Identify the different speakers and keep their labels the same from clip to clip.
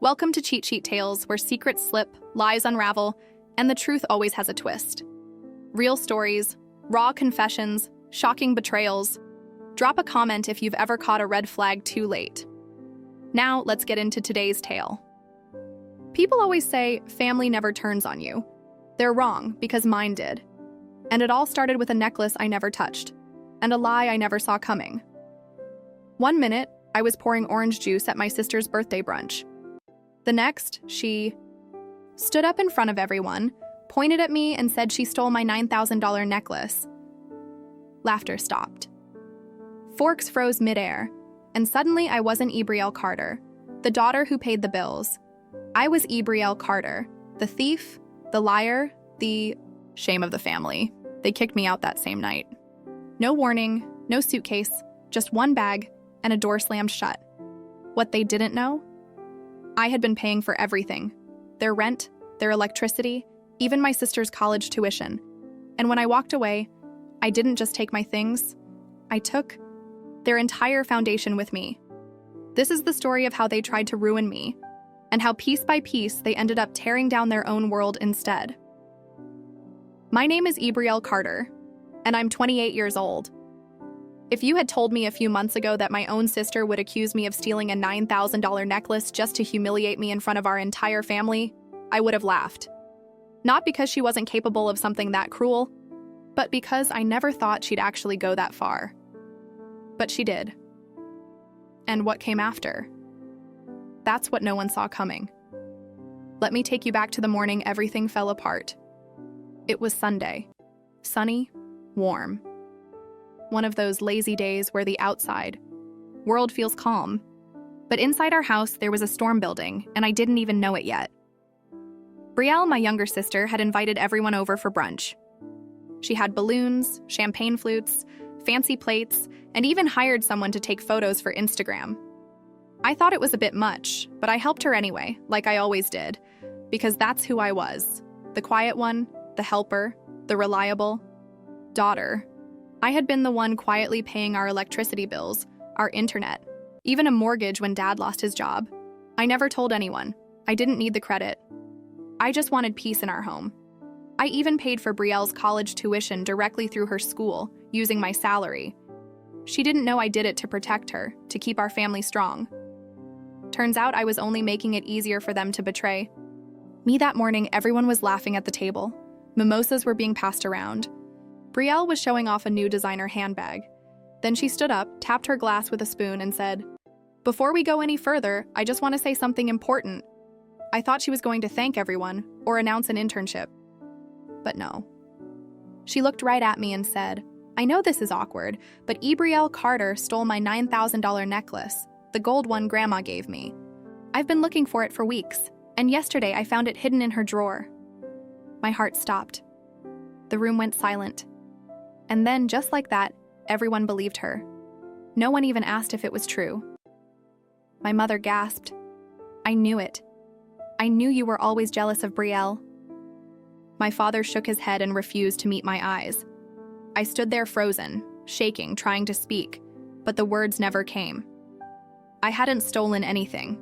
Speaker 1: Welcome to Cheat Sheet Tales, where secrets slip, lies unravel, and the truth always has a twist. Real stories, raw confessions, shocking betrayals. Drop a comment if you've ever caught a red flag too late. Now, let's get into today's tale. People always say family never turns on you. They're wrong, because mine did. And it all started with a necklace I never touched, and a lie I never saw coming. One minute, I was pouring orange juice at my sister's birthday brunch. The next, she stood up in front of everyone, pointed at me, and said she stole my $9,000 necklace. Laughter stopped. Forks froze midair, and suddenly I wasn't Ebrielle Carter, the daughter who paid the bills. I was Ebrielle Carter, the thief, the liar, the shame of the family. They kicked me out that same night. No warning, no suitcase, just one bag, and a door slammed shut. What they didn't know? I had been paying for everything. Their rent, their electricity, even my sister's college tuition. And when I walked away, I didn't just take my things. I took their entire foundation with me. This is the story of how they tried to ruin me, and how piece by piece they ended up tearing down their own world instead. My name is Ebrielle Carter, and I'm 28 years old. If you had told me a few months ago that my own sister would accuse me of stealing a $9,000 necklace just to humiliate me in front of our entire family, I would have laughed. Not because she wasn't capable of something that cruel, but because I never thought she'd actually go that far. But she did. And what came after? That's what no one saw coming. Let me take you back to the morning everything fell apart. It was Sunday. Sunny, warm. One of those lazy days where the outside world feels calm. But inside our house, there was a storm building, and I didn't even know it yet. Brielle, my younger sister, had invited everyone over for brunch. She had balloons, champagne flutes, fancy plates, and even hired someone to take photos for Instagram. I thought it was a bit much, but I helped her anyway, like I always did, because that's who I was. The quiet one, the helper, the reliable daughter. I had been the one quietly paying our electricity bills, our internet, even a mortgage when Dad lost his job. I never told anyone. I didn't need the credit. I just wanted peace in our home. I even paid for Brielle's college tuition directly through her school, using my salary. She didn't know I did it to protect her, to keep our family strong. Turns out I was only making it easier for them to betray me. That morning, everyone was laughing at the table. Mimosas were being passed around. Brielle was showing off a new designer handbag. Then she stood up, tapped her glass with a spoon, and said, "Before we go any further, I just want to say something important." I thought she was going to thank everyone or announce an internship. But no. She looked right at me and said, "I know this is awkward, but Ebrielle Carter stole my $9,000 necklace, the gold one Grandma gave me. I've been looking for it for weeks, and yesterday I found it hidden in her drawer." My heart stopped. The room went silent. And then, just like that, everyone believed her. No one even asked if it was true. My mother gasped, "I knew it. I knew you were always jealous of Brielle." My father shook his head and refused to meet my eyes. I stood there frozen, shaking, trying to speak, but the words never came. I hadn't stolen anything.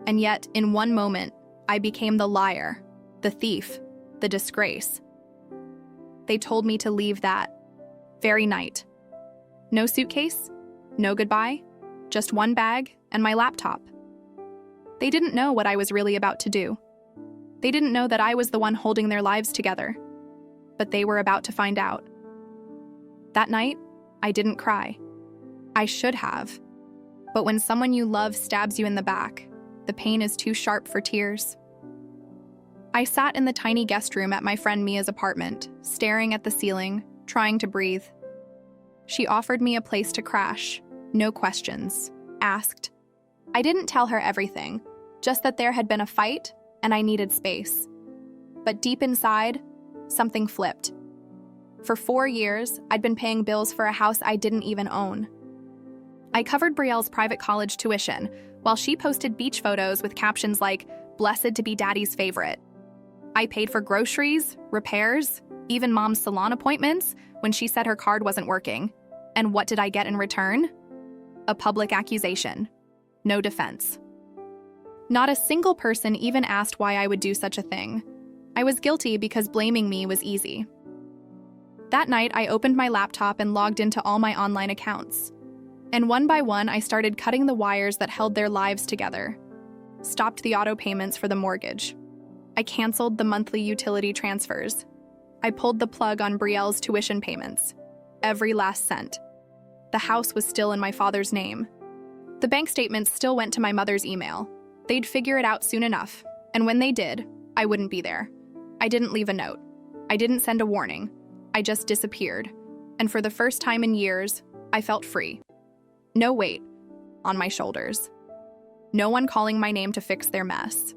Speaker 1: And yet, in one moment, I became the liar, the thief, the disgrace. They told me to leave that very night. No suitcase, no goodbye, just one bag and my laptop. They didn't know what I was really about to do. They didn't know that I was the one holding their lives together. But they were about to find out. That night, I didn't cry. I should have. But when someone you love stabs you in the back, the pain is too sharp for tears. I sat in the tiny guest room at my friend Mia's apartment, staring at the ceiling, trying to breathe. She offered me a place to crash, no questions asked. I didn't tell her everything, just that there had been a fight and I needed space. But deep inside, something flipped. For 4 years, I'd been paying bills for a house I didn't even own. I covered Brielle's private college tuition, while she posted beach photos with captions like, "Blessed to be Daddy's favorite." I paid for groceries, repairs, even Mom's salon appointments when she said her card wasn't working. And what did I get in return? A public accusation. No defense. Not a single person even asked why I would do such a thing. I was guilty because blaming me was easy. That night, I opened my laptop and logged into all my online accounts. And one by one, I started cutting the wires that held their lives together. Stopped the auto payments for the mortgage. I canceled the monthly utility transfers. I pulled the plug on Brielle's tuition payments. Every last cent. The house was still in my father's name. The bank statements still went to my mother's email. They'd figure it out soon enough, and when they did, I wouldn't be there. I didn't leave a note. I didn't send a warning. I just disappeared. And for the first time in years, I felt free. No weight on my shoulders. No one calling my name to fix their mess.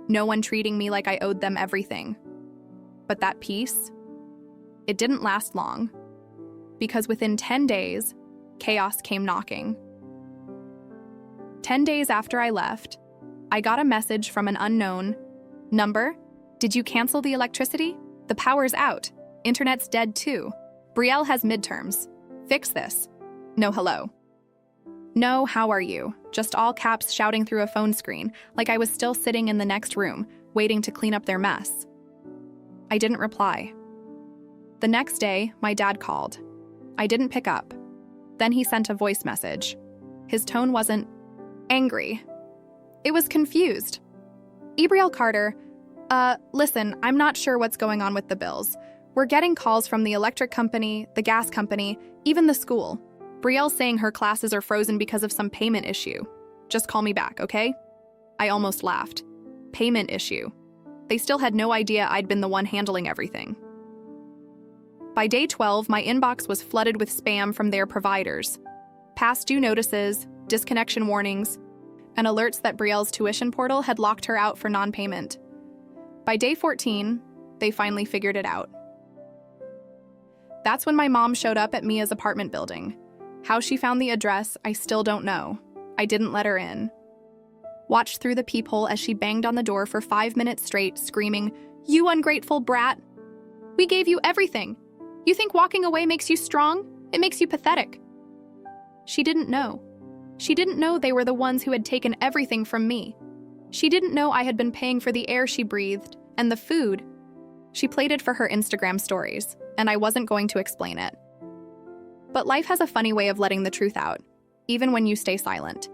Speaker 1: No one treating me like I owed them everything. But that peace, it didn't last long. Because within 10 days, chaos came knocking. 10 days after I left, I got a message from an unknown number. Did you cancel the electricity? The power's out. Internet's dead too. Brielle has midterms. Fix this. No hello. No, how are you? Just all caps shouting through a phone screen, like I was still sitting in the next room, waiting to clean up their mess. I didn't reply. The next day, my dad called. I didn't pick up. Then he sent a voice message. His tone wasn't angry. It was confused. Brielle Carter, listen, I'm not sure what's going on with the bills. We're getting calls from the electric company, the gas company, even the school. Brielle's saying her classes are frozen because of some payment issue. Just call me back, okay? I almost laughed. Payment issue. They still had no idea I'd been the one handling everything. By day 12, my inbox was flooded with spam from their providers. Past due notices, disconnection warnings, and alerts that Brielle's tuition portal had locked her out for non-payment. By day 14, they finally figured it out. That's when my mom showed up at Mia's apartment building. How she found the address, I still don't know. I didn't let her in. Watched through the peephole as she banged on the door for 5 minutes straight, screaming, "You ungrateful brat! We gave you everything! You think walking away makes you strong? It makes you pathetic." She didn't know. She didn't know they were the ones who had taken everything from me. She didn't know I had been paying for the air she breathed and the food. She played it for her Instagram stories, and I wasn't going to explain it. But life has a funny way of letting the truth out, even when you stay silent.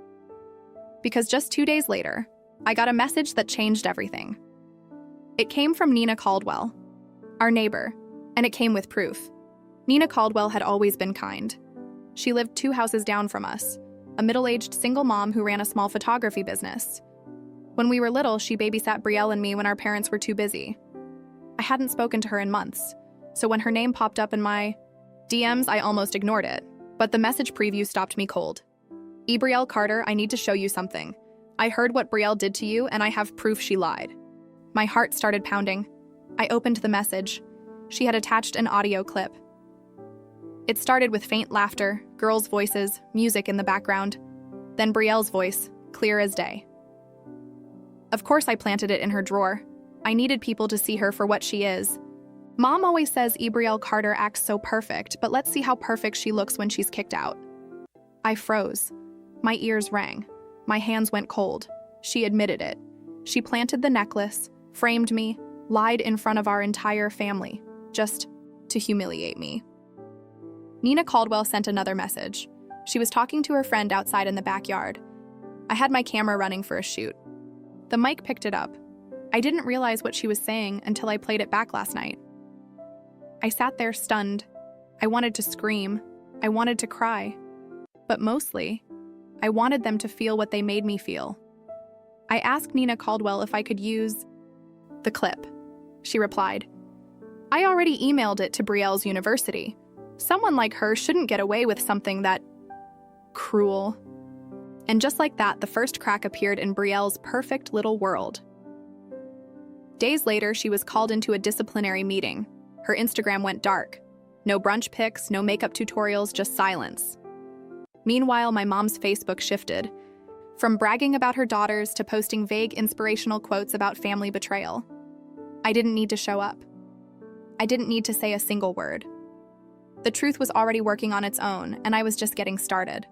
Speaker 1: Because just 2 days later, I got a message that changed everything. It came from Nina Caldwell, our neighbor, and it came with proof. Nina Caldwell had always been kind. She lived 2 houses down from us, a middle-aged single mom who ran a small photography business. When we were little, she babysat Brielle and me when our parents were too busy. I hadn't spoken to her in months, so when her name popped up in my DMs, I almost ignored it, but the message preview stopped me cold. Brielle Carter, I need to show you something. I heard what Brielle did to you, and I have proof she lied. My heart started pounding. I opened the message. She had attached an audio clip. It started with faint laughter, girls' voices, music in the background. Then Brielle's voice, clear as day. Of course I planted it in her drawer. I needed people to see her for what she is. Mom always says Brielle Carter acts so perfect, but let's see how perfect she looks when she's kicked out. I froze. My ears rang. My hands went cold. She admitted it. She planted the necklace, framed me, lied in front of our entire family, just to humiliate me. Nina Caldwell sent another message. She was talking to her friend outside in the backyard. I had my camera running for a shoot. The mic picked it up. I didn't realize what she was saying until I played it back last night. I sat there stunned. I wanted to scream. I wanted to cry. But mostly, I wanted them to feel what they made me feel. I asked Nina Caldwell if I could use the clip. She replied, "I already emailed it to Brielle's university. Someone like her shouldn't get away with something that cruel." And just like that, the first crack appeared in Brielle's perfect little world. Days later, she was called into a disciplinary meeting. Her Instagram went dark. No brunch pics, no makeup tutorials, just silence. Meanwhile, my mom's Facebook shifted, from bragging about her daughters to posting vague inspirational quotes about family betrayal. I didn't need to show up. I didn't need to say a single word. The truth was already working on its own, and I was just getting started.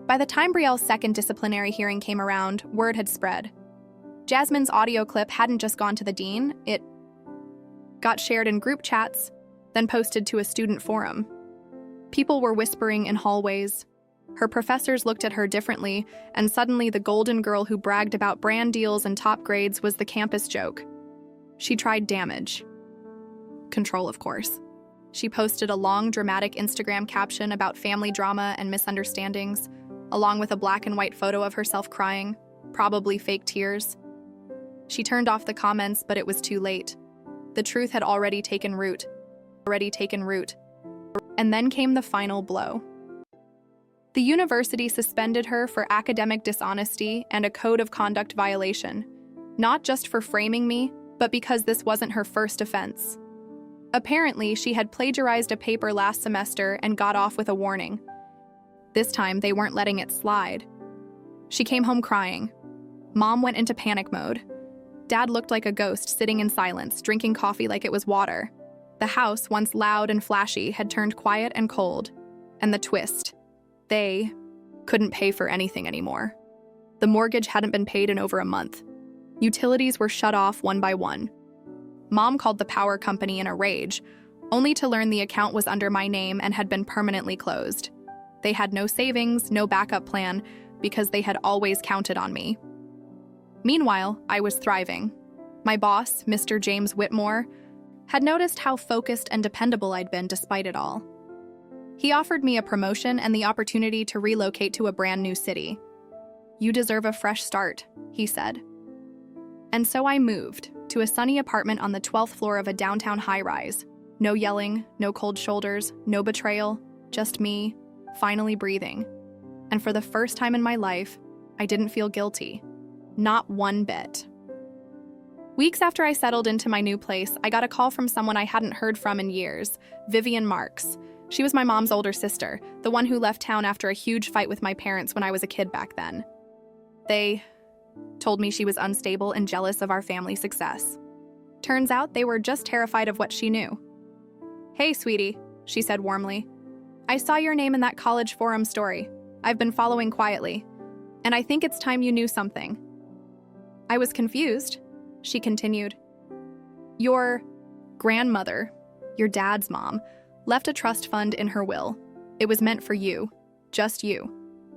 Speaker 1: By the time Brielle's second disciplinary hearing came around, word had spread. Jasmine's audio clip hadn't just gone to the dean, it got shared in group chats, then posted to a student forum. People were whispering in hallways. Her professors looked at her differently, and suddenly the golden girl who bragged about brand deals and top grades was the campus joke. She tried damage. Control, of course. She posted a long, dramatic Instagram caption about family drama and misunderstandings, along with a black and white photo of herself crying, probably fake tears. She turned off the comments, but it was too late. The truth had already taken root. And then came the final blow. The university suspended her for academic dishonesty and a code of conduct violation, not just for framing me, but because this wasn't her first offense. Apparently, she had plagiarized a paper last semester and got off with a warning. This time, they weren't letting it slide. She came home crying. Mom went into panic mode. Dad looked like a ghost, sitting in silence, drinking coffee like it was water. The house, once loud and flashy, had turned quiet and cold. And the twist: they couldn't pay for anything anymore. The mortgage hadn't been paid in over a month. Utilities were shut off one by one. Mom called the power company in a rage, only to learn the account was under my name and had been permanently closed. They had no savings, no backup plan, because they had always counted on me. Meanwhile, I was thriving. My boss, Mr. James Whitmore, had noticed how focused and dependable I'd been despite it all. He offered me a promotion and the opportunity to relocate to a brand new city. "You deserve a fresh start," he said. And so I moved to a sunny apartment on the 12th floor of a downtown high-rise. No yelling, no cold shoulders, no betrayal, just me, finally breathing. And for the first time in my life, I didn't feel guilty. Not one bit. Weeks after I settled into my new place, I got a call from someone I hadn't heard from in years, Vivian Marks. She was my mom's older sister, the one who left town after a huge fight with my parents when I was a kid back then. They told me she was unstable and jealous of our family success. Turns out they were just terrified of what she knew. "Hey, sweetie," she said warmly. "I saw your name in that college forum story. I've been following quietly, and I think it's time you knew something." I was confused. She continued. "Your grandmother, your dad's mom, left a trust fund in her will. It was meant for you, just you."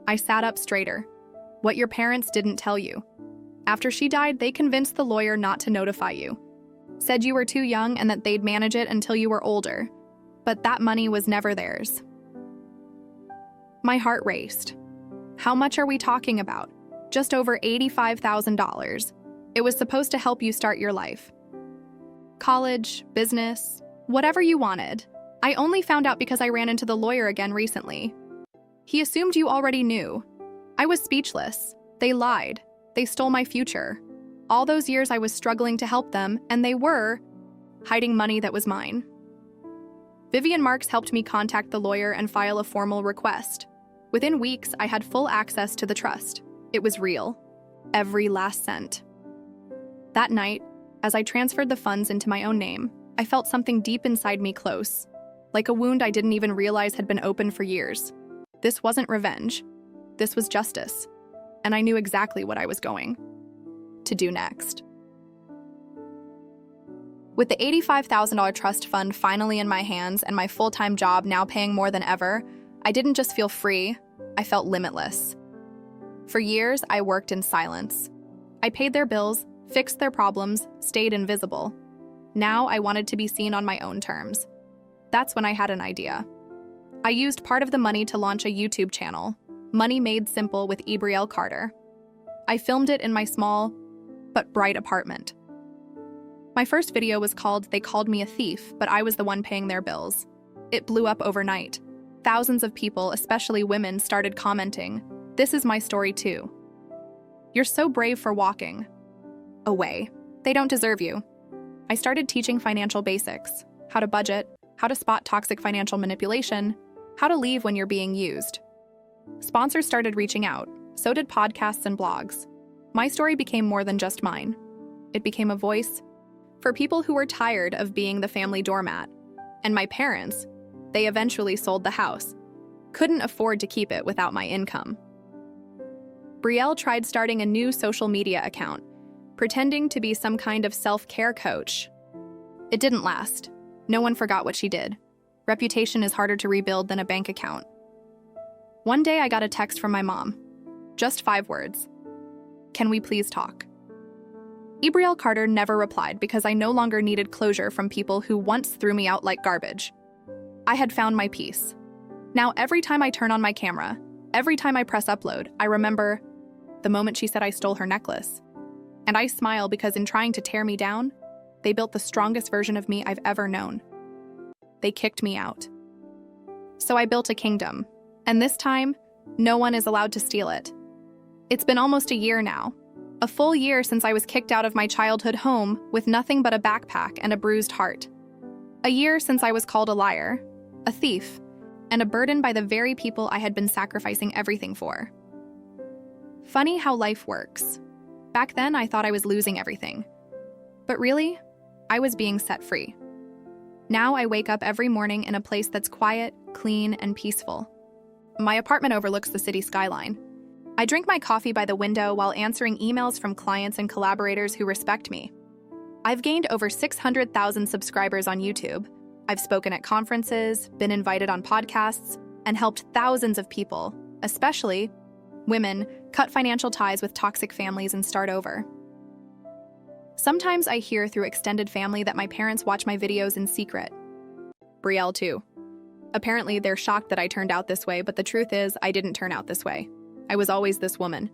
Speaker 1: I sat up straighter. "What your parents didn't tell you. After she died, they convinced the lawyer not to notify you. Said you were too young and that they'd manage it until you were older. But that money was never theirs." My heart raced. How much are we talking about? Just over $85,000. It was supposed to help you start your life. College, business, whatever you wanted. I only found out because I ran into the lawyer again recently. He assumed you already knew. I was speechless. They lied. They stole my future. All those years I was struggling to help them, and they were hiding money that was mine. Vivian Marks helped me contact the lawyer and file a formal request. Within weeks, I had full access to the trust. It was real. Every last cent. That night, as I transferred the funds into my own name, I felt something deep inside me close, like a wound I didn't even realize had been open for years. This wasn't revenge. This was justice. And I knew exactly what I was going to do next. With the $85,000 trust fund finally in my hands and my full-time job now paying more than ever, I didn't just feel free, I felt limitless. For years, I worked in silence. I paid their bills, fixed their problems, stayed invisible. Now I wanted to be seen on my own terms. That's when I had an idea. I used part of the money to launch a YouTube channel, Money Made Simple with Brielle Carter. I filmed it in my small but bright apartment. My first video was called "They Called Me a Thief, but I was the one paying their bills." It blew up overnight. Thousands of people, especially women, started commenting, "This is my story too. You're so brave for walking away. They don't deserve you." I started teaching financial basics, how to budget, how to spot toxic financial manipulation, how to leave when you're being used. Sponsors started reaching out, so did podcasts and blogs. My story became more than just mine. It became a voice for people who were tired of being the family doormat. And my parents, they eventually sold the house. Couldn't afford to keep it without my income. Brielle tried starting a new social media account, pretending to be some kind of self-care coach. It didn't last. No one forgot what she did. Reputation is harder to rebuild than a bank account. One day I got a text from my mom. Just 5 words. "Can we please talk?" Brielle Carter never replied because I no longer needed closure from people who once threw me out like garbage. I had found my peace. Now every time I turn on my camera, every time I press upload, I remember the moment she said I stole her necklace. And I smile because in trying to tear me down, they built the strongest version of me I've ever known. They kicked me out. So I built a kingdom, and this time, no one is allowed to steal it. It's been almost a year now. A full year since I was kicked out of my childhood home with nothing but a backpack and a bruised heart. A year since I was called a liar, a thief, and a burden by the very people I had been sacrificing everything for. Funny how life works. Back then, I thought I was losing everything. But really, I was being set free. Now I wake up every morning in a place that's quiet, clean, and peaceful. My apartment overlooks the city skyline. I drink my coffee by the window while answering emails from clients and collaborators who respect me. I've gained over 600,000 subscribers on YouTube. I've spoken at conferences, been invited on podcasts, and helped thousands of people, especially women, cut financial ties with toxic families and start over. Sometimes I hear through extended family that my parents watch my videos in secret. Brielle too. Apparently, they're shocked that I turned out this way, but the truth is, I didn't turn out this way. I was always this woman.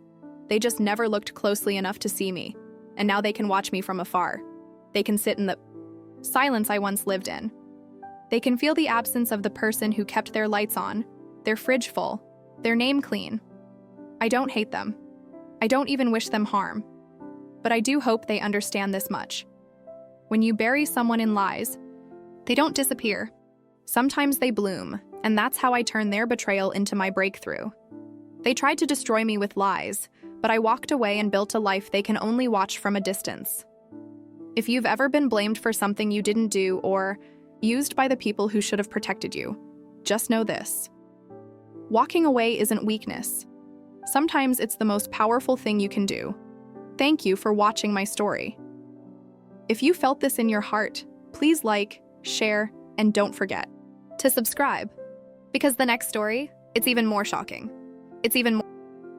Speaker 1: They just never looked closely enough to see me, and now they can watch me from afar. They can sit in the silence I once lived in. They can feel the absence of the person who kept their lights on, their fridge full, their name clean. I don't hate them. I don't even wish them harm. But I do hope they understand this much. When you bury someone in lies, they don't disappear. Sometimes they bloom, and that's how I turn their betrayal into my breakthrough. They tried to destroy me with lies, but I walked away and built a life they can only watch from a distance. If you've ever been blamed for something you didn't do or used by the people who should have protected you, just know this. Walking away isn't weakness. Sometimes it's the most powerful thing you can do. Thank you for watching my story. If you felt this in your heart, please like, share, and don't forget to subscribe. Because the next story, it's even more shocking. It's even more